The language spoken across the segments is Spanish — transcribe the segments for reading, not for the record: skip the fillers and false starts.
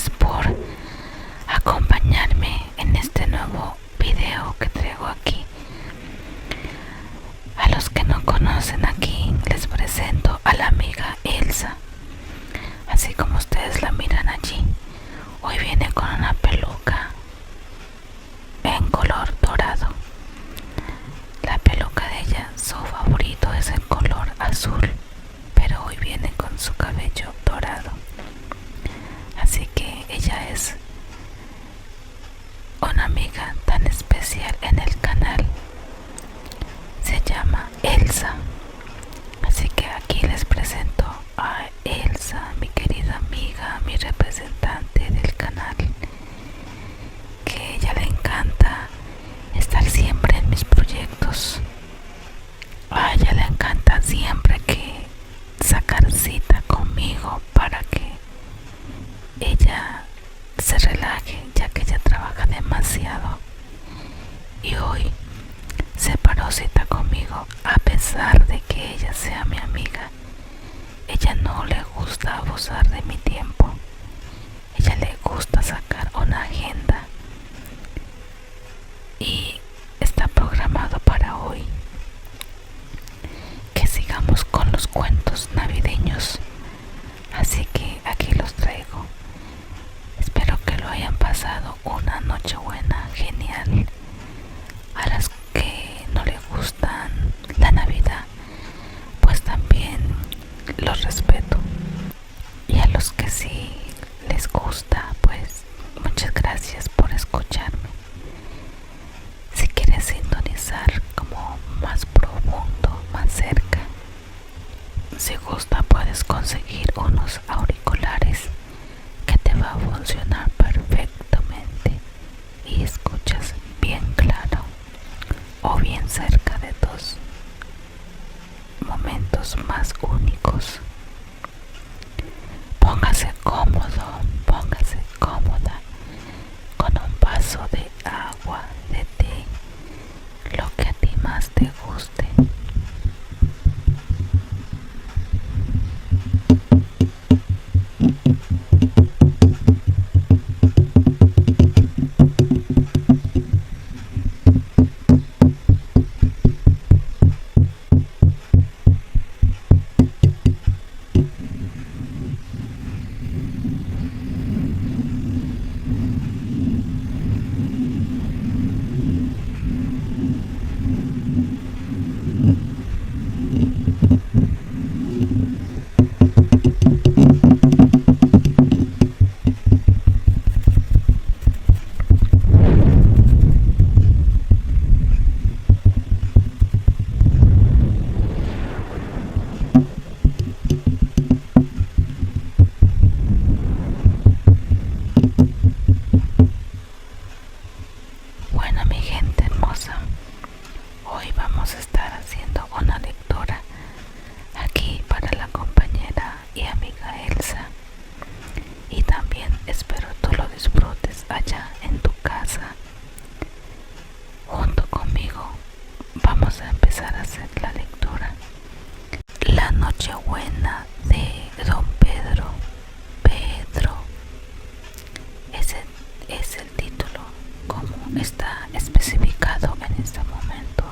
gracias por acompañarme en este nuevo video que traigo aquí. A los que no conocen, aquí les presento a la amiga Elsa. Así como ustedes la miran allí, hoy viene con una peluca en color dorado. La peluca de ella, su favorito es el color azul, pero hoy viene con su cabello dorado. Así que ella es una amiga tan especial en el canal. Se llama Elsa. Así que aquí les presento a Elsa, mi querida amiga, mi representante del canal, que a ella le encanta estar siempre en mis proyectos. A ella le encanta siempre que sacar cita conmigo para que ella se relaje, ya que ella trabaja demasiado. Y hoy se paró cita conmigo a pesar de que ella sea mi amiga. Ella no le gusta abusar de mi tiempo. Ella le gusta sacar una agenda y está programado para hoy que sigamos con los cuentos navideños. Así que aquí los traigo. Espero que lo hayan pasado una noche buena, genial. A las que no les gustan la Navidad, pues también los respeto. Y a los que sí les gusta, pues muchas gracias por escucharme. Si quieres sintonizar como más profundo, más cerca, si gusta puedes conseguir unos auriculares que te va a funcionar perfectamente y escuchas bien claro o bien cerca de tus momentos más únicos. Póngase cómodo, póngase cómoda con un vaso de agua, de té, lo que a ti más te guste. Bueno, mi gente hermosa, hoy vamos a estar haciendo una lectura aquí para la compañera y amiga Elsa. Y también espero tú lo disfrutes allá en tu casa junto conmigo. Vamos a empezar a hacer la lectura. La Nochebuena de Don Pedro. Pedro. Ese es el título como está especificado en este momento.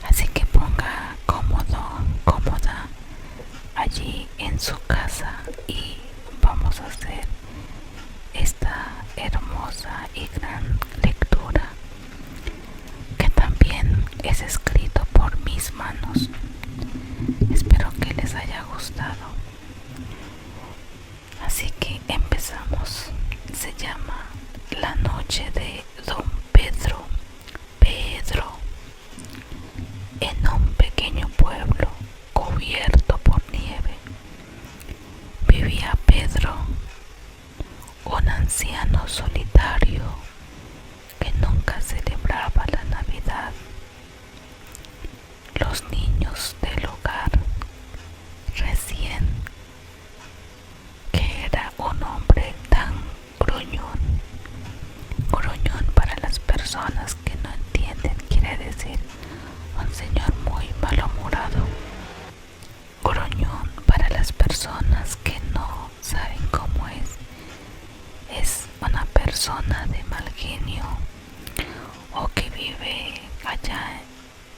Así que ponga cómodo, cómoda allí en su casa y vamos a hacer esta hermosa y gran lectura que también es escrito por mis manos. Espero que les haya gustado. Así que empezamos. Se llama La noche de Don Pedro. Pedro. En un pequeño pueblo cubierto por nieve vivía Pedro, un anciano solitario que nunca celebraba la Navidad. Los niños del hogar recién que era un hombre tan gruñón. Gruñón, para las personas que no entienden, quiere decir un señor muy malhumorado. Gruñón, para las personas que no saben cómo es, persona de mal genio o que vive allá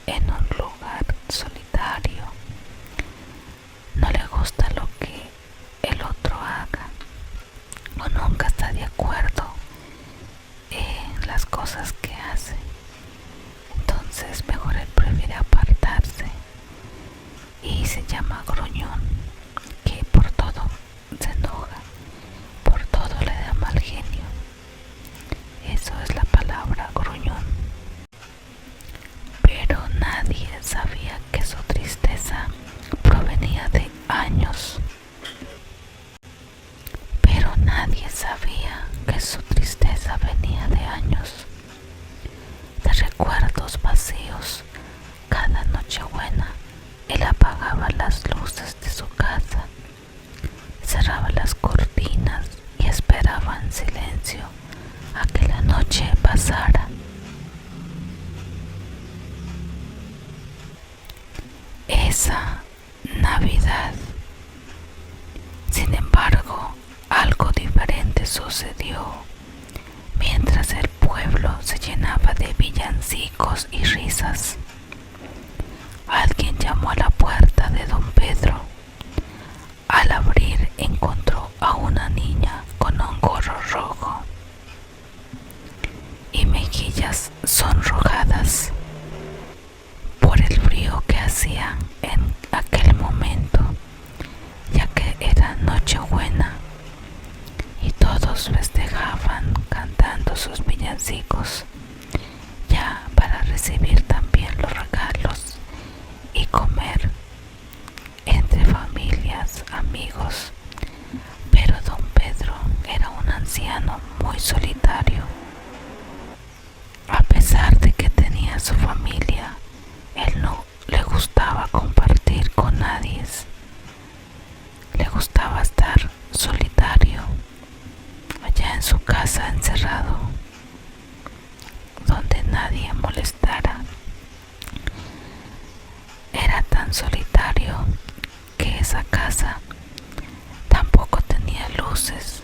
en un lugar solitario, no le gusta lo que el otro haga o nunca está de acuerdo en las cosas que hace, entonces mejor él prefiere apartarse y se llama gruñón, que por todo se enoja, por todo le da mal genio. Eso es la palabra gruñón. Pero nadie sabía que su tristeza provenía de años. Pero nadie sabía que su tristeza venía de años, de recuerdos vacíos. Cada Nochebuena él apagaba las luces de su casa, cerraba las cortinas y esperaba en silencio a que la noche pasara. Esa Navidad, sin embargo, algo diferente sucedió. Mientras el pueblo se llenaba de villancicos y risas, alguien llamó a la puerta de don Pedro. Al abrir encontró a una niña con un gorro rojo y mejillas sonrojadas por el frío que hacía en aquel momento, ya que era Nochebuena y todos festejaban cantando sus villancicos, ya para recibir también los regalos y comer entre familias, amigos. Pero don Pedro era un anciano muy solitario. A pesar de que tenía su familia, él no le gustaba compartir con nadie. Le gustaba estar solitario, allá en su casa encerrado, donde nadie molestara. Era tan solitario que esa casa tampoco tenía luces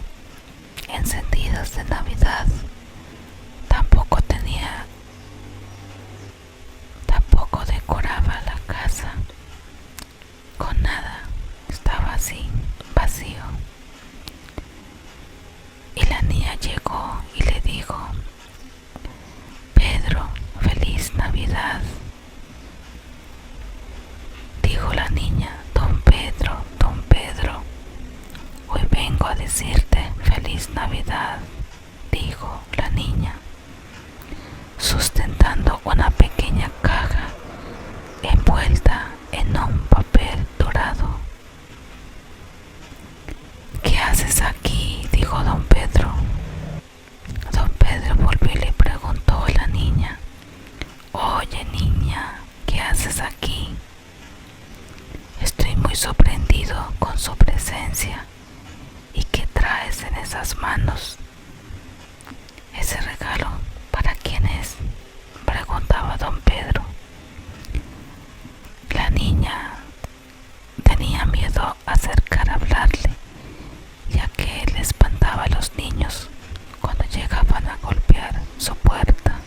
encendidas de Navidad, tampoco decoraba la casa con nada, estaba así, vacío. Y la niña llegó y le dijo: Pedro, feliz Navidad. Dijo la niña: don Pedro, hoy vengo a decirte feliz Navidad. Dijo la niña, sustentando una pequeña caja envuelta en un papel dorado. ¿Qué haces aquí?, dijo don Pedro. Don Pedro volvió y le preguntó a la niña: oye niña, ¿qué haces aquí? Estoy muy sorprendido con su presencia. ¿Y qué traes en esas manos? ¿Ese regalo para quién es?, preguntaba don Pedro. La niña tenía miedo a acercar a hablarle, ya que le espantaba a los niños cuando llegaban a golpear su puerta.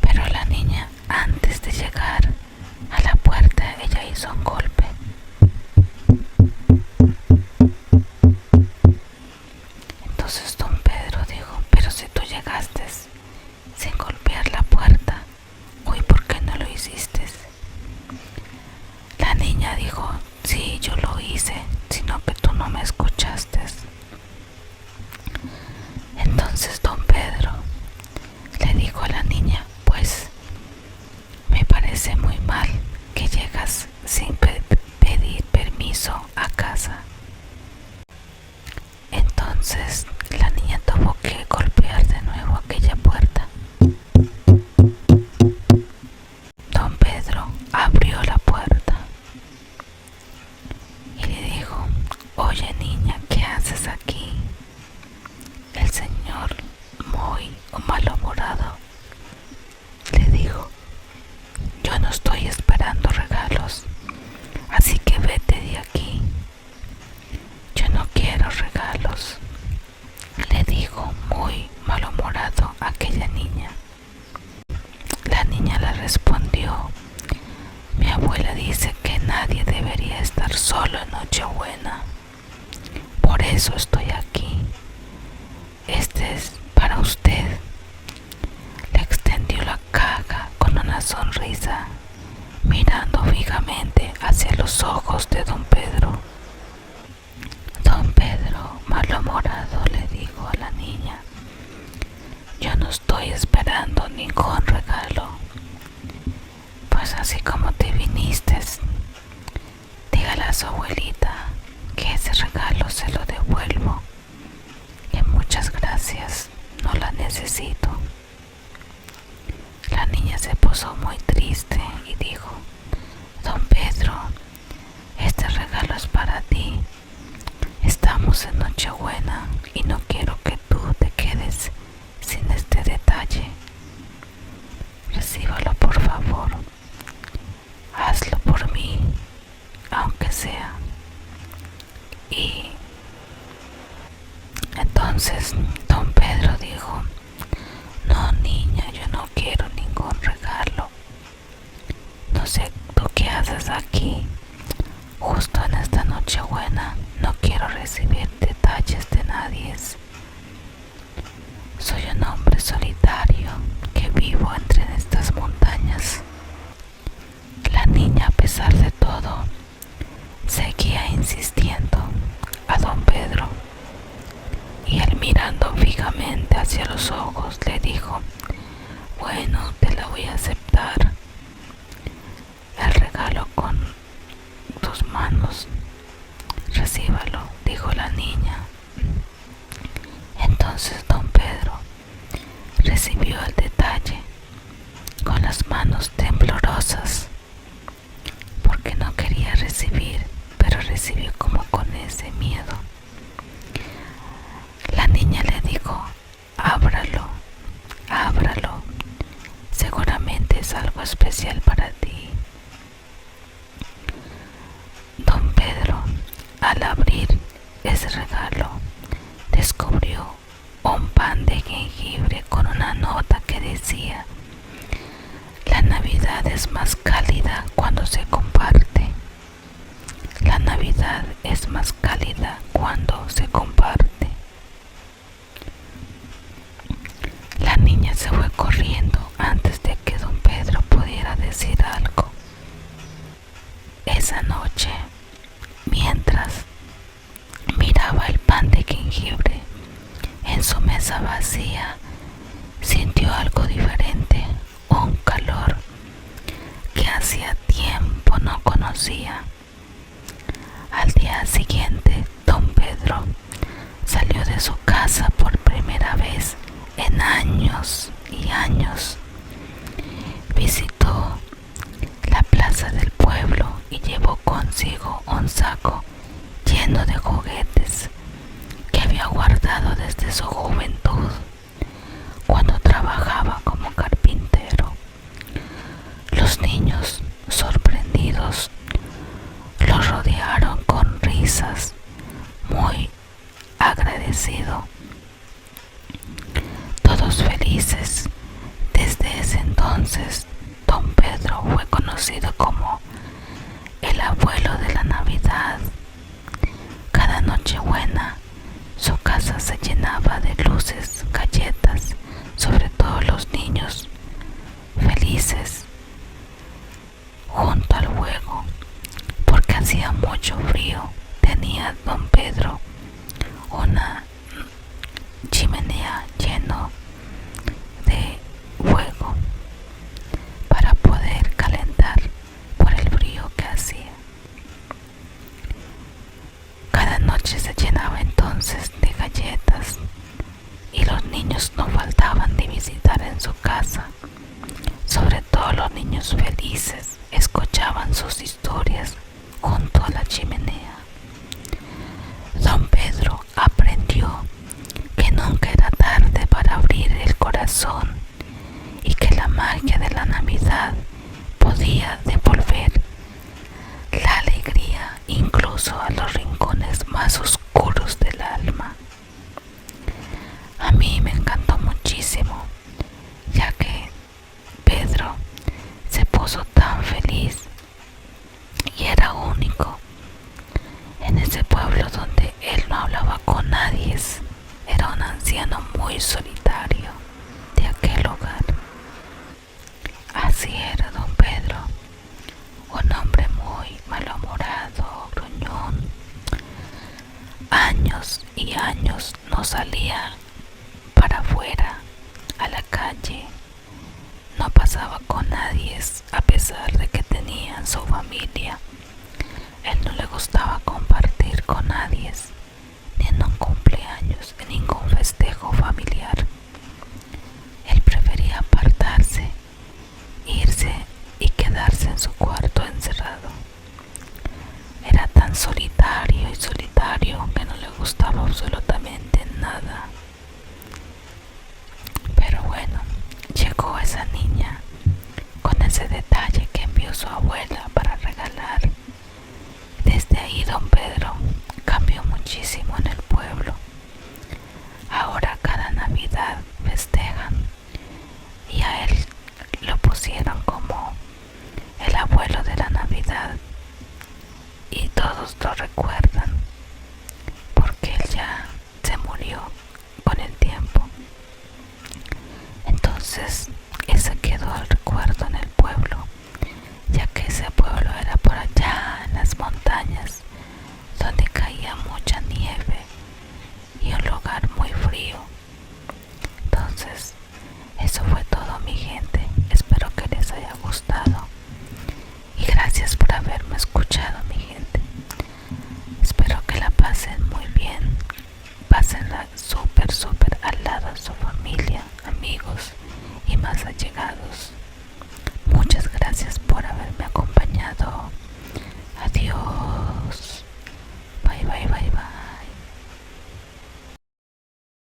Pero la niña, antes de llegar a la puerta, ella hizo un golpe. Entonces don Pedro dijo: pero si tú llegaste sin golpear la puerta, hoy ¿por qué no lo hiciste? La niña dijo: sí, yo lo hice, sino que tú no me escuchaste. Entonces don Pedro le dijo a la niña: pues me parece muy mal que llegas sin pedir permiso a casa. Entonces la niña tuvo que golpear de nuevo aquella puerta. Don Pedro abrió la puerta y le dijo: oye niña, ¿qué haces aquí? El señor, muy malhumorado, le dijo: yo no estoy esperando regalos, así que vete de aquí. Yo no quiero regalos. Le solo en Nochebuena. Por eso estoy aquí. Este es para usted. Le extendió la caja con una sonrisa, mirando fijamente hacia los ojos de don Pedro. Don Pedro, malhumorado, le dijo a la niña: yo no estoy esperando ningún regalo. Pues así como te viniste, dígale a su abuelita que ese regalo se lo devuelvo, que muchas gracias, no la necesito. La niña se puso muy triste y dijo: don Pedro, este regalo es para ti. Estamos en Nochebuena y no quiero que tú te quedes sin este detalle. Recíbalo, por favor. Hazlo por mí, aunque sea. Y entonces don Pedro dijo: no, niña, yo no quiero ningún regalo. No sé tú qué haces aquí. Justo en esta Nochebuena no quiero recibir detalles de nadie. Soy un hombre solitario que vivo entre estas montañas. La niña, a pesar de todo, seguía insistiendo a don Pedro, y él, mirando fijamente hacia los ojos, le dijo: bueno, te la voy a aceptar. El regalo con tus manos. Recíbalo, dijo la niña. Entonces don Pedro recibió el detalle con las manos temblorosas, porque no quería recibir, pero recibió como con ese miedo. La niña le dijo: ábralo, ábralo, seguramente es algo especial para ti. Don Pedro, al abrir ese regalo, descubrió un pan de jengibre con una nota que decía: la Navidad es más cálida cuando se comparte. La Navidad es más cálida cuando se comparte. La niña se fue corriendo antes de que don Pedro pudiera decir algo. Esa noche, mientras miraba el pan de jengibre en su mesa vacía, sintió algo diferente, un calor que hacía tiempo no conocía. Al día siguiente, don Pedro salió de su casa por primera vez en años y años. Visitó la plaza del pueblo y llevó consigo un saco lleno de juguetes que había guardado desde su juventud, cuando trabajaba como carpintero. Los niños, sorprendidos, lo rodearon con risas, muy agradecido. Todos felices. Desde ese entonces, don Pedro fue conocido como el abuelo de la Navidad. Cada Nochebuena, su casa se llenaba de luces, galletas, sobre todo los niños felices junto al fuego, porque hacía mucho frío. Tenía don Pedro una chimenea lleno de fuego para poder calentar por el frío que hacía. Cada noche se llenaba entonces de galletas y los niños no faltaban de visitar en su casa. Sobre todo los niños felices escuchaban sus historias junto a la chimenea. Don Pedro aprendió que nunca era tarde para abrir el corazón y que la magia de la Navidad podía devolver la alegría incluso a los rincones más oscuros del alma. A mí me encantó muchísimo, ya que Pedro se puso tan feliz y era único, anciano muy solitario de aquel hogar. Así era don Pedro, un hombre muy malhumorado, gruñón. Años y años no salía para afuera, a la calle. No pasaba con nadie a pesar de que tenía su familia. Él no le gustaba compartir con nadie, ni en un cumpleaños, ni ningún festejo familiar. Él prefería apartarse, irse y quedarse en su cuarto encerrado. Era tan solitario y solitario que no le gustaba absolutamente nada. Pero bueno, llegó esa niña con ese detalle que envió su abuela para regalar. Desde ahí don Pedro cambió muchísimo en el pueblo. Ahora cada Navidad festejan y a él lo pusieron como el abuelo de la Navidad y todos lo recuerdan porque él ya se murió con el tiempo. Entonces ese quedó el recuerdo en el pueblo, ya que ese pueblo era por allá en las montañas donde caía mucha nieve y un lugar muy frío. Entonces eso fue todo, mi gente. Espero que les haya gustado y gracias por haberme escuchado, mi gente. Espero que la pasen muy bien. Pásenla súper al lado de su familia, amigos y más allegados.